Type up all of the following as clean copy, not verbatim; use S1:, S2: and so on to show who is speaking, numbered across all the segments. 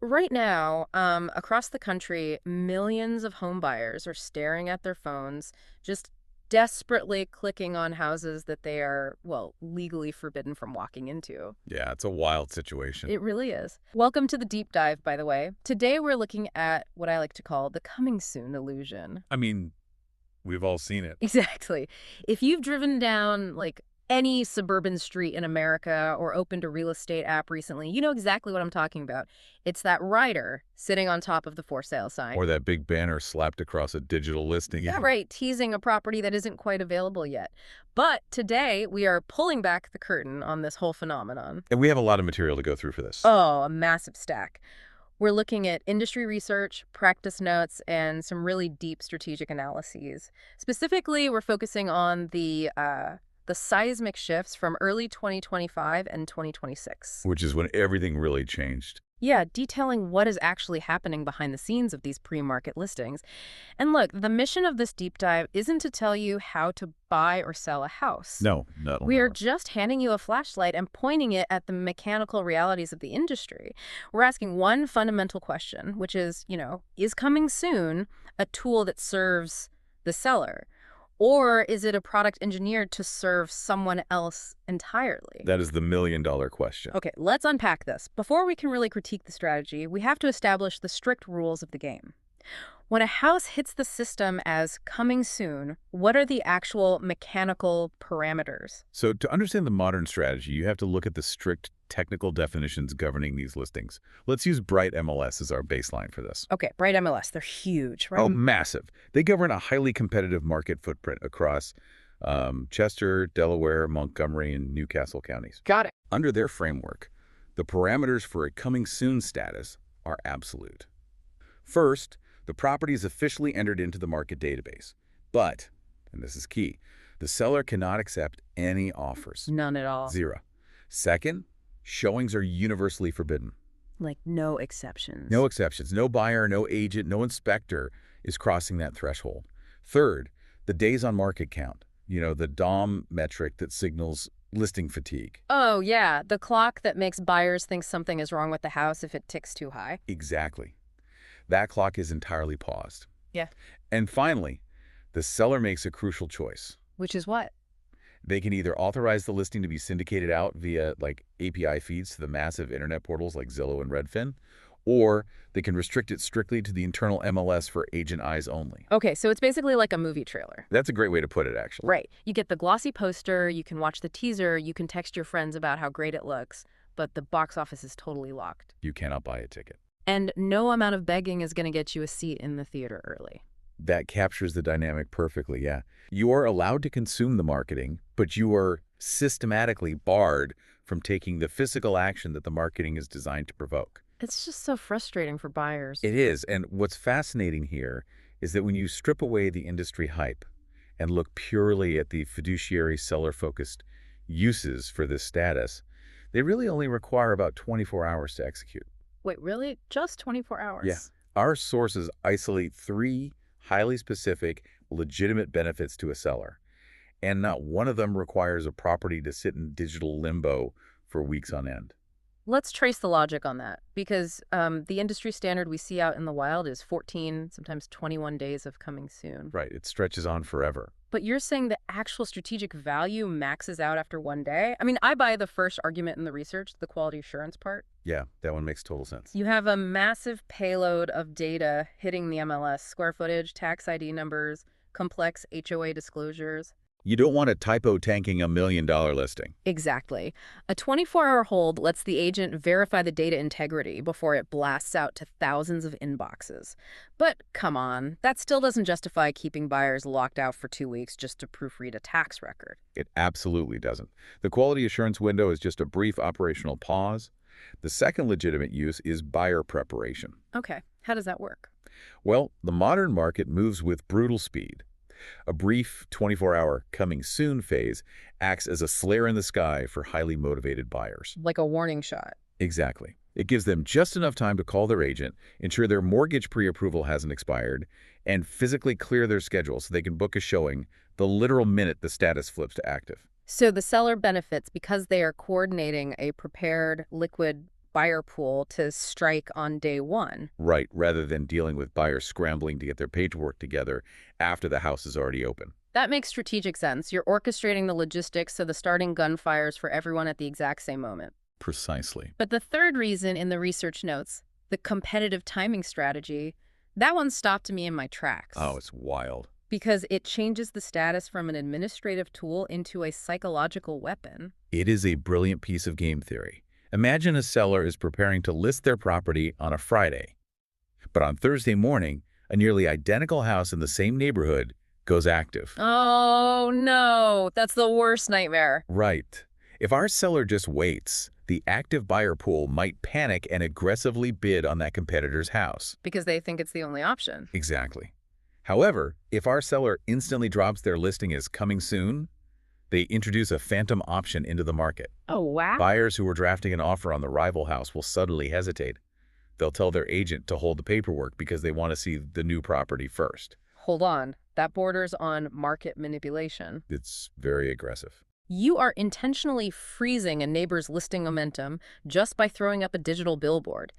S1: Right now, across the country, millions of home buyers are staring at their phones, just desperately clicking on houses that they are, well, legally forbidden from walking into.
S2: Yeah, it's a wild situation.
S1: It really is. Welcome to the deep dive, by the way. Today we're looking at what I like to call the coming soon illusion.
S2: I mean, we've all seen it.
S1: Exactly. If you've driven down, like, any suburban street in America or opened a real estate app recently, you know exactly what I'm talking about. It's that rider sitting on top of the for sale sign.
S2: Or that big banner slapped across a digital listing.
S1: Yeah, right, teasing a property that isn't quite available yet. But today, we are pulling back the curtain on this whole phenomenon.
S2: And we have a lot of material to go through for this.
S1: Oh, a massive stack. We're looking at industry research, practice notes, and some really deep strategic analyses. Specifically, we're focusing on the seismic shifts from early 2025 and 2026.
S2: Which is when everything really changed.
S1: Yeah, detailing what is actually happening behind the scenes of these pre-market listings. And look, the mission of this deep dive isn't to tell you how to buy or sell a house.
S2: No, not
S1: We are
S2: anymore.
S1: just handing you a flashlight and pointing it at the mechanical realities of the industry. We're asking one fundamental question, which is, is coming soon a tool that serves the seller? Or is it a product engineered to serve someone else entirely?
S2: That is the million-dollar question.
S1: Okay, let's unpack this. Before we can really critique the strategy, we have to establish the strict rules of the game. When a house hits the system as coming soon, what are the actual mechanical parameters?
S2: So to understand the modern strategy, you have to look at the strict technical definitions governing these listings. Let's use Bright MLS as our baseline for this.
S1: Okay, Bright MLS, they're huge, right?
S2: Oh, massive. They govern a highly competitive market footprint across Chester, Delaware, Montgomery, and Newcastle counties.
S1: Got it.
S2: Under their framework, the parameters for a coming soon status are absolute. First, the property is officially entered into the market database. But, and this is key, the seller cannot accept any offers.
S1: None at all.
S2: Zero. Second, showings are universally forbidden.
S1: Like no exceptions.
S2: No exceptions. No buyer, no agent, no inspector is crossing that threshold. Third, the days on market count. The DOM metric that signals listing fatigue.
S1: Oh, yeah, the clock that makes buyers think something is wrong with the house if it ticks too high.
S2: Exactly. That clock is entirely paused.
S1: Yeah.
S2: And finally, the seller makes a crucial choice.
S1: Which is what?
S2: They can either authorize the listing to be syndicated out via API feeds to the massive internet portals like Zillow and Redfin, or they can restrict it strictly to the internal MLS for agent eyes only.
S1: Okay, so it's basically like a movie trailer.
S2: That's a great way to put it, actually.
S1: Right. You get the glossy poster, you can watch the teaser, you can text your friends about how great it looks, but the box office is totally locked.
S2: You cannot buy a ticket.
S1: And no amount of begging is going to get you a seat in the theater early.
S2: That captures the dynamic perfectly, yeah. You are allowed to consume the marketing, but you are systematically barred from taking the physical action that the marketing is designed to provoke.
S1: It's just so frustrating for buyers.
S2: It is, and what's fascinating here is that when you strip away the industry hype and look purely at the fiduciary seller-focused uses for this status, they really only require about 24 hours to execute.
S1: Wait, really? Just 24 hours?
S2: Yeah. Our sources isolate 3 highly specific, legitimate benefits to a seller, and not one of them requires a property to sit in digital limbo for weeks on end.
S1: Let's trace the logic on that, because the industry standard we see out in the wild is 14, sometimes 21 days of coming soon.
S2: Right, it stretches on forever.
S1: But you're saying the actual strategic value maxes out after one day? I mean, I buy the first argument in the research, the quality assurance part.
S2: Yeah, that one makes total sense.
S1: You have a massive payload of data hitting the MLS, square footage, tax ID numbers, complex HOA disclosures.
S2: You don't want a typo tanking $1 million listing.
S1: Exactly. A 24-hour hold lets the agent verify the data integrity before it blasts out to thousands of inboxes. But come on, that still doesn't justify keeping buyers locked out for 2 weeks just to proofread a tax record.
S2: It absolutely doesn't. The quality assurance window is just a brief operational pause. The second legitimate use is buyer preparation.
S1: Okay, how does that work?
S2: Well, the modern market moves with brutal speed. A brief 24-hour coming soon phase acts as a flare in the sky for highly motivated buyers.
S1: Like a warning shot.
S2: Exactly. It gives them just enough time to call their agent, ensure their mortgage pre-approval hasn't expired, and physically clear their schedule so they can book a showing the literal minute the status flips to active.
S1: So the seller benefits because they are coordinating a prepared, liquid buyer pool to strike on day one.
S2: Right, rather than dealing with buyers scrambling to get their paperwork together after the house is already open.
S1: That makes strategic sense. You're orchestrating the logistics so the starting gun fires for everyone at the exact same moment.
S2: Precisely.
S1: But the third reason in the research notes, the competitive timing strategy, that one stopped me in my tracks.
S2: Oh, it's wild.
S1: Because it changes the status from an administrative tool into a psychological weapon.
S2: It is a brilliant piece of game theory. Imagine a seller is preparing to list their property on a Friday. But on Thursday morning, a nearly identical house in the same neighborhood goes active.
S1: Oh, no. That's the worst nightmare.
S2: Right. If our seller just waits, the active buyer pool might panic and aggressively bid on that competitor's house.
S1: Because they think it's the only option.
S2: Exactly. However, if our seller instantly drops their listing as coming soon, they introduce a phantom option into the market.
S1: Oh, wow.
S2: Buyers who were drafting an offer on the rival house will suddenly hesitate. They'll tell their agent to hold the paperwork because they want to see the new property first.
S1: Hold on. That borders on market manipulation.
S2: It's very aggressive.
S1: You are intentionally freezing a neighbor's listing momentum just by throwing up a digital billboard.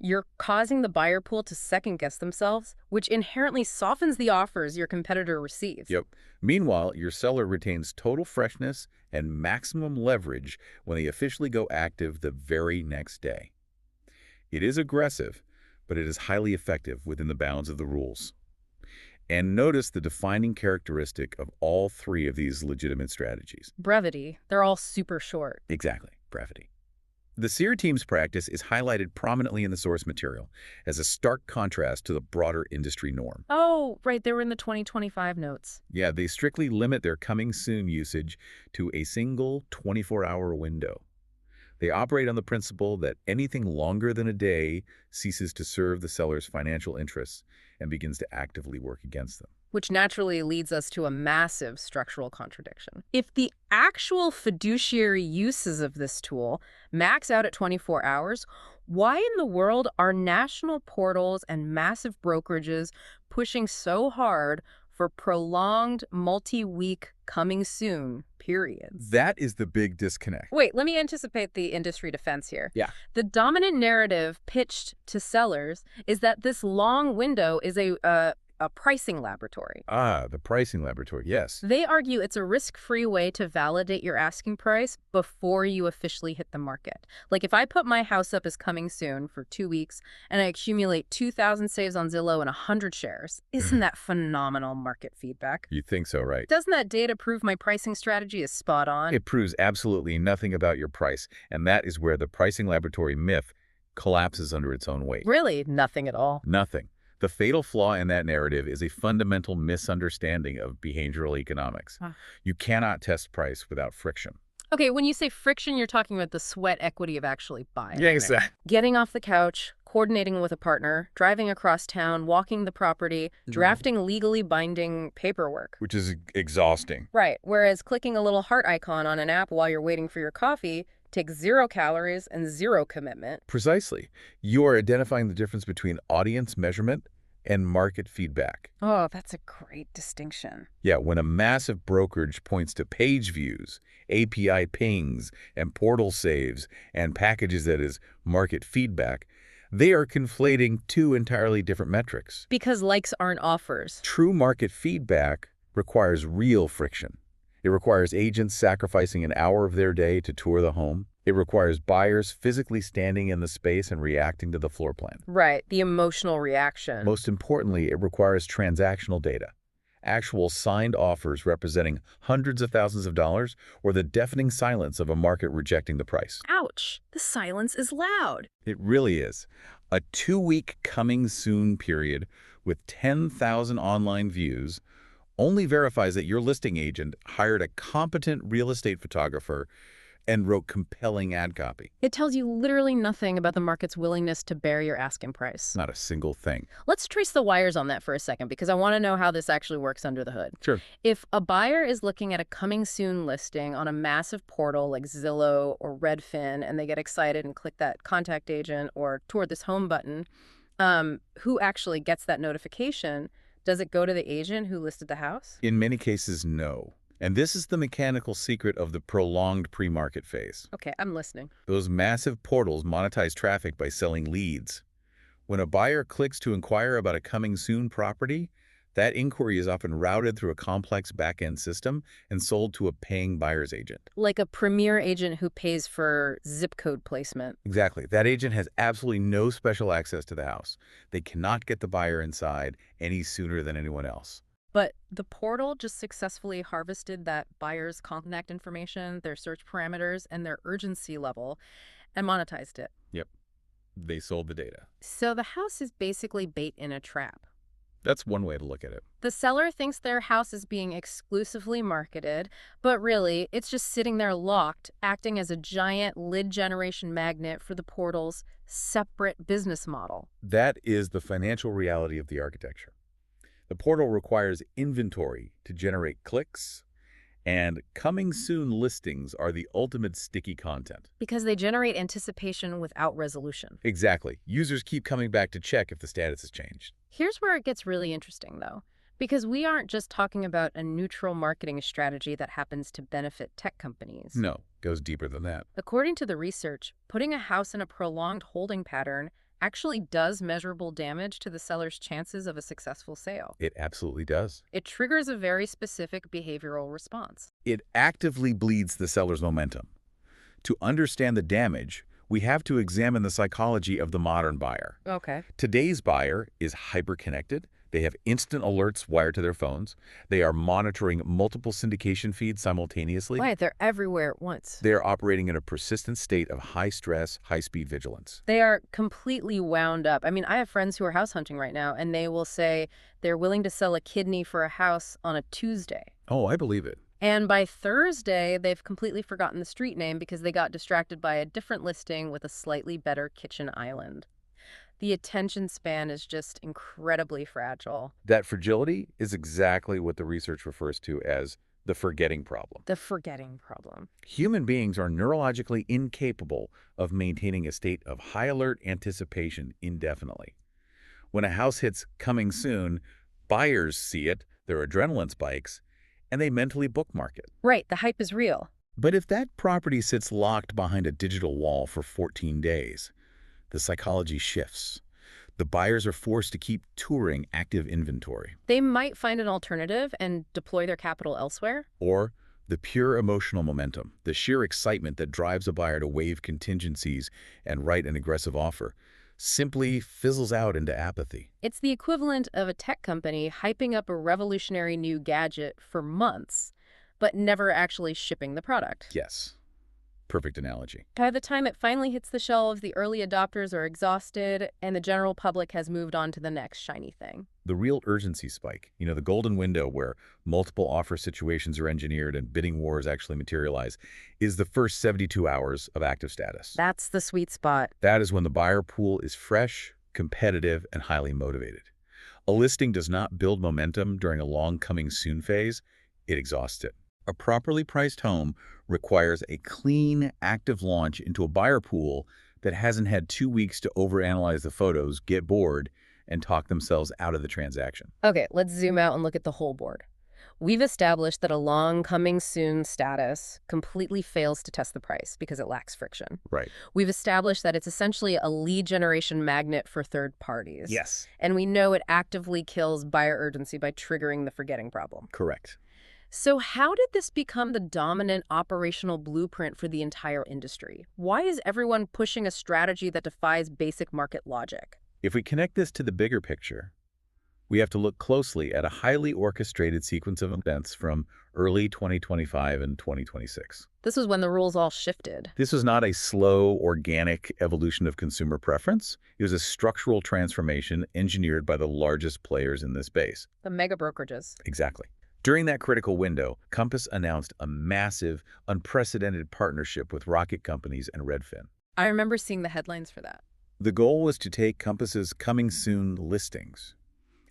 S1: You're causing the buyer pool to second-guess themselves, which inherently softens the offers your competitor receives.
S2: Yep. Meanwhile, your seller retains total freshness and maximum leverage when they officially go active the very next day. It is aggressive, but it is highly effective within the bounds of the rules. And notice the defining characteristic of all three of these legitimate strategies.
S1: Brevity. They're all super short.
S2: Exactly, brevity. The SEER team's practice is highlighted prominently in the source material as a stark contrast to the broader industry norm.
S1: Oh, right. They were in the 2025 notes.
S2: Yeah, they strictly limit their coming soon usage to a single 24-hour window. They operate on the principle that anything longer than a day ceases to serve the seller's financial interests and begins to actively work against them.
S1: Which naturally leads us to a massive structural contradiction. If the actual fiduciary uses of this tool max out at 24 hours, why in the world are national portals and massive brokerages pushing so hard for prolonged multi-week coming soon periods?
S2: That is the big disconnect.
S1: Wait, let me anticipate the industry defense here.
S2: Yeah.
S1: The dominant narrative pitched to sellers is that this long window is a pricing laboratory.
S2: Ah, the pricing laboratory, yes.
S1: They argue it's a risk-free way to validate your asking price before you officially hit the market. Like if I put my house up as coming soon for 2 weeks and I accumulate 2,000 saves on Zillow and 100 shares, isn't that phenomenal market feedback?
S2: You think so, right?
S1: Doesn't that data prove my pricing strategy is spot on?
S2: It proves absolutely nothing about your price, and that is where the pricing laboratory myth collapses under its own weight.
S1: Really, nothing at all.
S2: Nothing. The fatal flaw in that narrative is a fundamental misunderstanding of behavioral economics. You cannot test price without friction.
S1: Okay, when you say friction, you're talking about the sweat equity of actually buying.
S2: Yeah, exactly.
S1: Getting off the couch, coordinating with a partner, driving across town, walking the property, drafting legally binding paperwork.
S2: Which is exhausting.
S1: Right, whereas clicking a little heart icon on an app while you're waiting for your coffee takes 0 calories and 0 commitment.
S2: Precisely. You are identifying the difference between audience measurement and market feedback.
S1: Oh, that's a great distinction.
S2: Yeah, when a massive brokerage points to page views, API pings, and portal saves, and packages that as market feedback, they are conflating two entirely different metrics.
S1: Because likes aren't offers.
S2: True market feedback requires real friction. It requires agents sacrificing an hour of their day to tour the home. It requires buyers physically standing in the space and reacting to the floor plan.
S1: Right, the emotional reaction.
S2: Most importantly, it requires transactional data. Actual signed offers representing hundreds of thousands of dollars, or the deafening silence of a market rejecting the price.
S1: Ouch, the silence is loud.
S2: It really is. A 2-week coming soon period with 10,000 online views only verifies that your listing agent hired a competent real estate photographer and wrote compelling ad copy.
S1: It tells you literally nothing about the market's willingness to bear your asking price.
S2: Not a single thing.
S1: Let's trace the wires on that for a second, because I want to know how this actually works under the hood.
S2: Sure.
S1: If a buyer is looking at a coming soon listing on a massive portal like Zillow or Redfin, and they get excited and click that contact agent or tour this home button, who actually gets that notification? Does it go to the agent who listed the house?
S2: In many cases, no. And this is the mechanical secret of the prolonged pre-market phase.
S1: Okay, I'm listening.
S2: Those massive portals monetize traffic by selling leads. When a buyer clicks to inquire about a coming soon property, that inquiry is often routed through a complex back-end system and sold to a paying buyer's agent.
S1: Like a premier agent who pays for zip code placement.
S2: Exactly. That agent has absolutely no special access to the house. They cannot get the buyer inside any sooner than anyone else.
S1: But the portal just successfully harvested that buyer's contact information, their search parameters, and their urgency level, and monetized it.
S2: Yep. They sold the data.
S1: So the house is basically bait in a trap.
S2: That's one way to look at it.
S1: The seller thinks their house is being exclusively marketed, but really, it's just sitting there locked, acting as a giant lead generation magnet for the portal's separate business model.
S2: That is the financial reality of the architecture. The portal requires inventory to generate clicks, and coming soon listings are the ultimate sticky content.
S1: Because they generate anticipation without resolution.
S2: Exactly. Users keep coming back to check if the status has changed.
S1: Here's where it gets really interesting, though. Because we aren't just talking about a neutral marketing strategy that happens to benefit tech companies.
S2: No, goes deeper than that.
S1: According to the research, putting a house in a prolonged holding pattern actually does measurable damage to the seller's chances of a successful sale.
S2: It absolutely does.
S1: It triggers a very specific behavioral response.
S2: It actively bleeds the seller's momentum. To understand the damage, we have to examine the psychology of the modern buyer.
S1: Okay.
S2: Today's buyer is hyper-connected. They have instant alerts wired to their phones. They are monitoring multiple syndication feeds simultaneously.
S1: Right, they're everywhere at once.
S2: They are operating in a persistent state of high-stress, high-speed vigilance.
S1: They are completely wound up. I mean, I have friends who are house hunting right now, and they will say they're willing to sell a kidney for a house on a Tuesday.
S2: Oh, I believe it.
S1: And by Thursday, they've completely forgotten the street name because they got distracted by a different listing with a slightly better kitchen island. The attention span is just incredibly fragile.
S2: That fragility is exactly what the research refers to as the forgetting problem.
S1: The forgetting problem.
S2: Human beings are neurologically incapable of maintaining a state of high alert anticipation indefinitely. When a house hits coming soon, buyers see it, their adrenaline spikes, and they mentally bookmark it.
S1: Right, the hype is real.
S2: But if that property sits locked behind a digital wall for 14 days, the psychology shifts. The buyers are forced to keep touring active inventory.
S1: They might find an alternative and deploy their capital elsewhere.
S2: Or the pure emotional momentum, the sheer excitement that drives a buyer to waive contingencies and write an aggressive offer, simply fizzles out into apathy.
S1: It's the equivalent of a tech company hyping up a revolutionary new gadget for months, but never actually shipping the product.
S2: Yes. Perfect analogy.
S1: By the time it finally hits the shelves, the early adopters are exhausted, and the general public has moved on to the next shiny thing.
S2: The real urgency spike, the golden window where multiple offer situations are engineered and bidding wars actually materialize, is the first 72 hours of active status.
S1: That's the sweet spot.
S2: That is when the buyer pool is fresh, competitive, and highly motivated. A listing does not build momentum during a long coming soon phase, it exhausts it. A properly priced home requires a clean, active launch into a buyer pool that hasn't had 2 weeks to overanalyze the photos, get bored, and talk themselves out of the transaction.
S1: Okay, let's zoom out and look at the whole board. We've established that a long coming soon status completely fails to test the price because it lacks friction.
S2: Right.
S1: We've established that it's essentially a lead generation magnet for third parties.
S2: Yes.
S1: And we know it actively kills buyer urgency by triggering the forgetting problem.
S2: Correct.
S1: So how did this become the dominant operational blueprint for the entire industry? Why is everyone pushing a strategy that defies basic market logic?
S2: If we connect this to the bigger picture, we have to look closely at a highly orchestrated sequence of events from early 2025 and 2026.
S1: This was when the rules all shifted.
S2: This was not a slow, organic evolution of consumer preference. It was a structural transformation engineered by the largest players in this space.
S1: The mega brokerages.
S2: Exactly. During that critical window, Compass announced a massive, unprecedented partnership with Rocket Companies and Redfin.
S1: I remember seeing the headlines for that.
S2: The goal was to take Compass's coming soon listings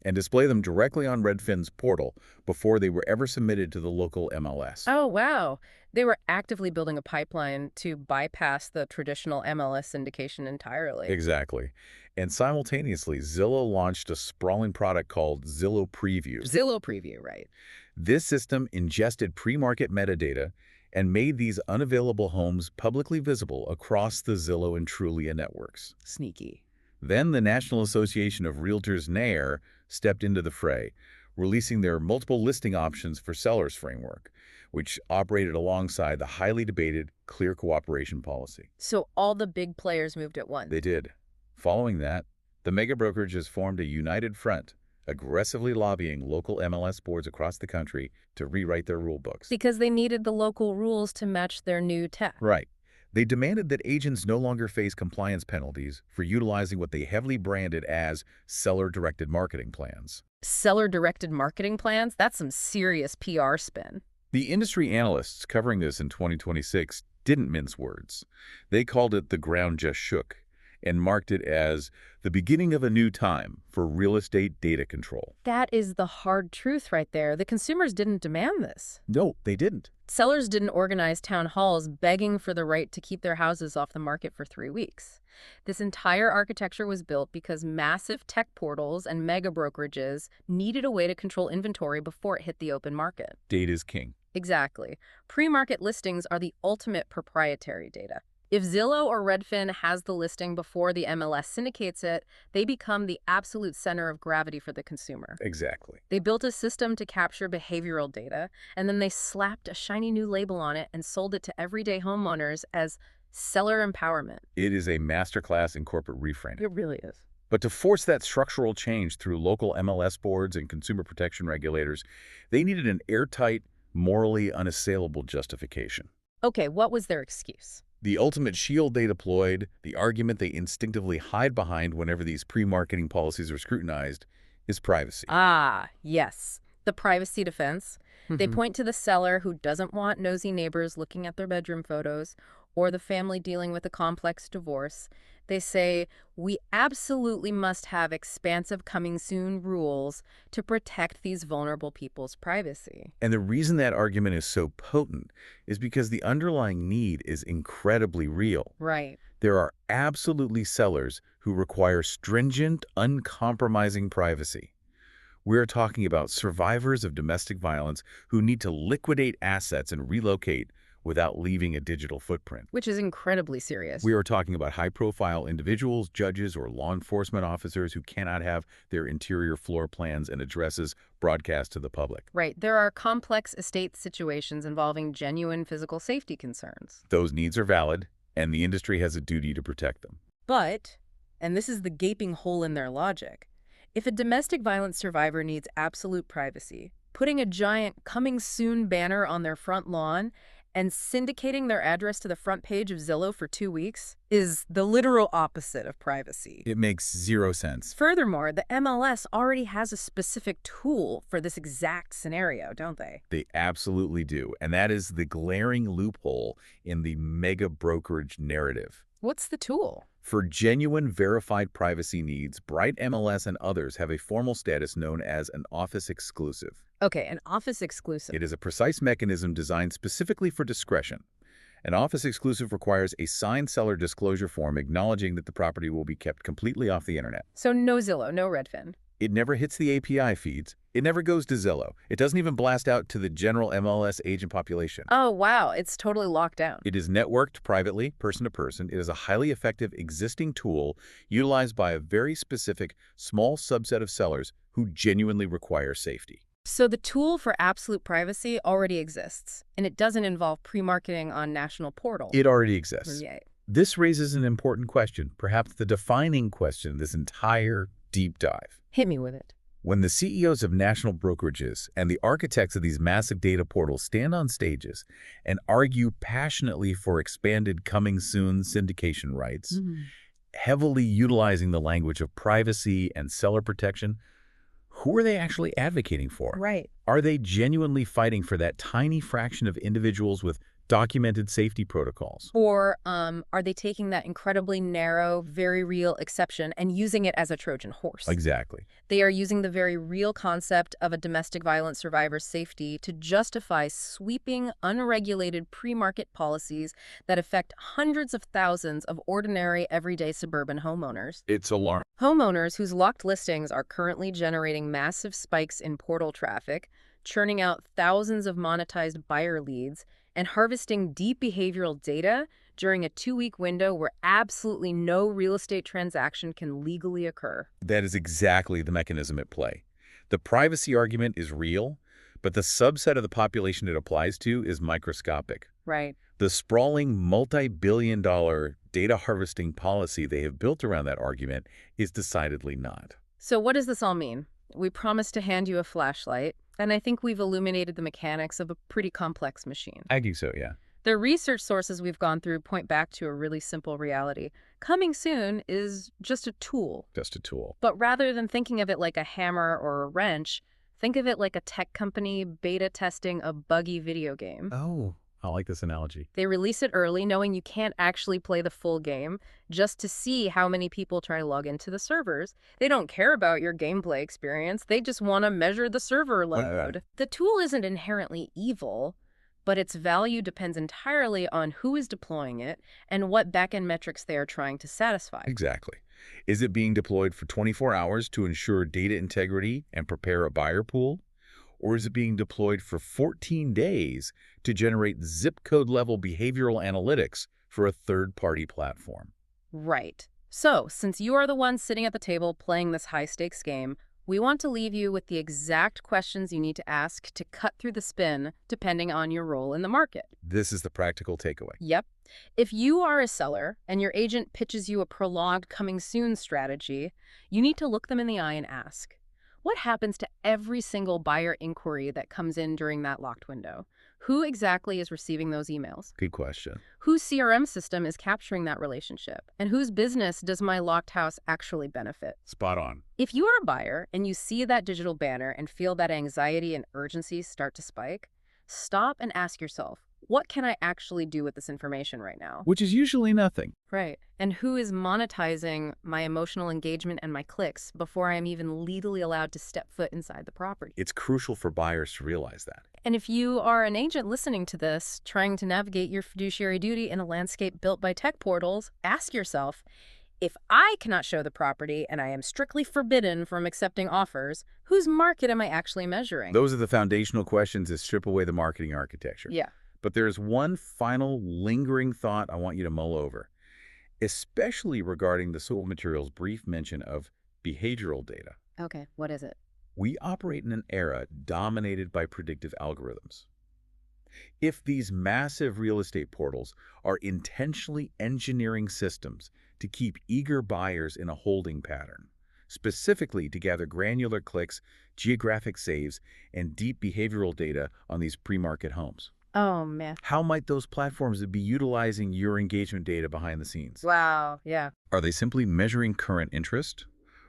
S2: and display them directly on Redfin's portal before they were ever submitted to the local MLS.
S1: Oh, wow. They were actively building a pipeline to bypass the traditional MLS syndication entirely.
S2: Exactly. And simultaneously, Zillow launched a sprawling product called Zillow Preview.
S1: Zillow Preview, right?
S2: This system ingested pre-market metadata and made these unavailable homes publicly visible across the Zillow and Trulia networks.
S1: Sneaky.
S2: Then the National Association of Realtors, NAIR, stepped into the fray, releasing their multiple listing options for sellers framework, which operated alongside the highly debated Clear Cooperation policy.
S1: So all the big players moved at once.
S2: They did. Following that, the mega brokerages formed a united front, aggressively lobbying local MLS boards across the country to rewrite their rule books.
S1: Because they needed the local rules to match their new tech.
S2: Right. They demanded that agents no longer face compliance penalties for utilizing what they heavily branded as seller-directed marketing plans.
S1: Seller-directed marketing plans? That's some serious PR spin.
S2: The industry analysts covering this in 2026 didn't mince words. They called it the ground just shook and marked it as the beginning of a new time for real estate data control.
S1: That is the hard truth right there. The consumers didn't demand this.
S2: No, they didn't.
S1: Sellers didn't organize town halls begging for the right to keep their houses off the market for 3 weeks. This entire architecture was built because massive tech portals and mega brokerages needed a way to control inventory before it hit the open market.
S2: Data is king.
S1: Exactly. Pre-market listings are the ultimate proprietary data. If Zillow or Redfin has the listing before the MLS syndicates it, they become the absolute center of gravity for the consumer.
S2: Exactly.
S1: They built a system to capture behavioral data, and then they slapped a shiny new label on it and sold it to everyday homeowners as seller empowerment.
S2: It is a masterclass in corporate reframing.
S1: It really is.
S2: But to force that structural change through local MLS boards and consumer protection regulators, they needed an airtight, morally unassailable justification.
S1: Okay, what was their excuse?
S2: The ultimate shield they deployed, the argument they instinctively hide behind whenever these pre-marketing policies are scrutinized, is privacy.
S1: Ah, yes. The privacy defense. They point to the seller who doesn't want nosy neighbors looking at their bedroom photos or the family dealing with a complex divorce. They say, we absolutely must have expansive coming soon rules to protect these vulnerable people's privacy.
S2: And the reason that argument is so potent is because the underlying need is incredibly real.
S1: Right.
S2: There are absolutely sellers who require stringent, uncompromising privacy. We're talking about survivors of domestic violence who need to liquidate assets and relocate without leaving a digital footprint.
S1: Which is incredibly serious.
S2: We are talking about high-profile individuals, judges, or law enforcement officers who cannot have their interior floor plans and addresses broadcast to the public.
S1: Right. There are complex estate situations involving genuine physical safety concerns.
S2: Those needs are valid, and the industry has a duty to protect them.
S1: But, and this is the gaping hole in their logic, if a domestic violence survivor needs absolute privacy, putting a giant "coming soon" banner on their front lawn and syndicating their address to the front page of Zillow for 2 weeks is the literal opposite of privacy.
S2: It makes zero sense.
S1: Furthermore, the MLS already has a specific tool for this exact scenario, don't they?
S2: They absolutely do, and that is the glaring loophole in the mega brokerage narrative.
S1: What's the tool?
S2: For genuine verified privacy needs, Bright MLS and others have a formal status known as an office exclusive.
S1: Okay, an office exclusive.
S2: It is a precise mechanism designed specifically for discretion. An office exclusive requires a signed seller disclosure form acknowledging that the property will be kept completely off the internet.
S1: So no Zillow, no Redfin.
S2: It never hits the API feeds. It never goes to Zillow. It doesn't even blast out to the general MLS agent population.
S1: Oh, wow. It's totally locked down.
S2: It is networked privately, person to person. It is a highly effective existing tool utilized by a very specific small subset of sellers who genuinely require safety.
S1: So the tool for absolute privacy already exists, and it doesn't involve pre-marketing on national portals.
S2: It already exists.
S1: Yay.
S2: This raises an important question, perhaps the defining question of this entire deep dive.
S1: Hit me with it.
S2: When the CEOs of national brokerages and the architects of these massive data portals stand on stages and argue passionately for expanded coming soon syndication rights, heavily utilizing the language of privacy and seller protection, who are they actually advocating for?
S1: Right.
S2: Are they genuinely fighting for that tiny fraction of individuals with documented safety protocols.
S1: Or are they taking that incredibly narrow, very real exception and using it as a Trojan horse?
S2: Exactly.
S1: They are using the very real concept of a domestic violence survivor's safety to justify sweeping, unregulated pre-market policies that affect hundreds of thousands of ordinary, everyday suburban homeowners.
S2: It's alarming.
S1: Homeowners whose locked listings are currently generating massive spikes in portal traffic, churning out thousands of monetized buyer leads, and harvesting deep behavioral data during a 2-week window where absolutely no real estate transaction can legally occur.
S2: That is exactly the mechanism at play. The privacy argument is real, but the subset of the population it applies to is microscopic.
S1: Right.
S2: The sprawling multi-billion-dollar data harvesting policy they have built around that argument is decidedly not.
S1: So what does this all mean? We promised to hand you a flashlight, and I think we've illuminated the mechanics of a pretty complex machine.
S2: I think so, yeah.
S1: The research sources we've gone through point back to a really simple reality. Coming soon is just a tool.
S2: Just a tool.
S1: But rather than thinking of it like a hammer or a wrench, think of it like a tech company beta testing a buggy video game.
S2: Oh, I like this analogy.
S1: They release it early, knowing you can't actually play the full game, just to see how many people try to log into the servers. They don't care about your gameplay experience. They just want to measure the server load. The tool isn't inherently evil, but its value depends entirely on who is deploying it and what backend metrics they are trying to satisfy.
S2: Exactly. Is it being deployed for 24 hours to ensure data integrity and prepare a buyer pool? Or is it being deployed for 14 days to generate zip code level behavioral analytics for a third-party platform?
S1: Right. So, since you are the one sitting at the table playing this high-stakes game, we want to leave you with the exact questions you need to ask to cut through the spin, depending on your role in the market.
S2: This is the practical takeaway.
S1: Yep. If you are a seller and your agent pitches you a prolonged coming soon strategy, you need to look them in the eye and ask, what happens to every single buyer inquiry that comes in during that locked window? Who exactly is receiving those emails?
S2: Good question.
S1: Whose CRM system is capturing that relationship? And whose business does my locked house actually benefit?
S2: Spot on.
S1: If you are a buyer and you see that digital banner and feel that anxiety and urgency start to spike, stop and ask yourself, what can I actually do with this information right now?
S2: Which is usually nothing.
S1: Right. And who is monetizing my emotional engagement and my clicks before I am even legally allowed to step foot inside the property?
S2: It's crucial for buyers to realize that.
S1: And if you are an agent listening to this, trying to navigate your fiduciary duty in a landscape built by tech portals, ask yourself, if I cannot show the property and I am strictly forbidden from accepting offers, whose market am I actually measuring?
S2: Those are the foundational questions that strip away the marketing architecture.
S1: Yeah.
S2: But there's one final lingering thought I want you to mull over, especially regarding the Sewell Materials' brief mention of behavioral data.
S1: Okay, what is it?
S2: We operate in an era dominated by predictive algorithms. If these massive real estate portals are intentionally engineering systems to keep eager buyers in a holding pattern, specifically to gather granular clicks, geographic saves, and deep behavioral data on these pre-market homes,
S1: Oh, man.
S2: how might those platforms be utilizing your engagement data behind the scenes?
S1: Wow, yeah.
S2: Are they simply measuring current interest?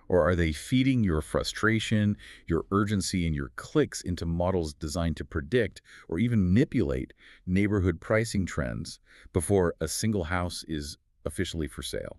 S2: Or are they feeding your frustration, your urgency, and your clicks into models designed to predict or even manipulate neighborhood pricing trends before a single house is officially for sale?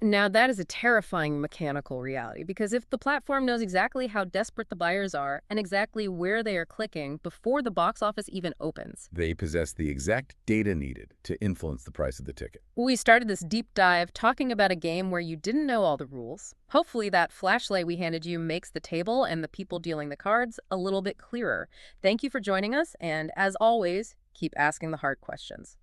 S1: Now, that is a terrifying mechanical reality, because if the platform knows exactly how desperate the buyers are and exactly where they are clicking before the box office even opens.
S2: They possess the exact data needed to influence the price of the ticket.
S1: We started this deep dive talking about a game where you didn't know all the rules. Hopefully that flashlight we handed you makes the table and the people dealing the cards a little bit clearer. Thank you for joining us, and as always, keep asking the hard questions.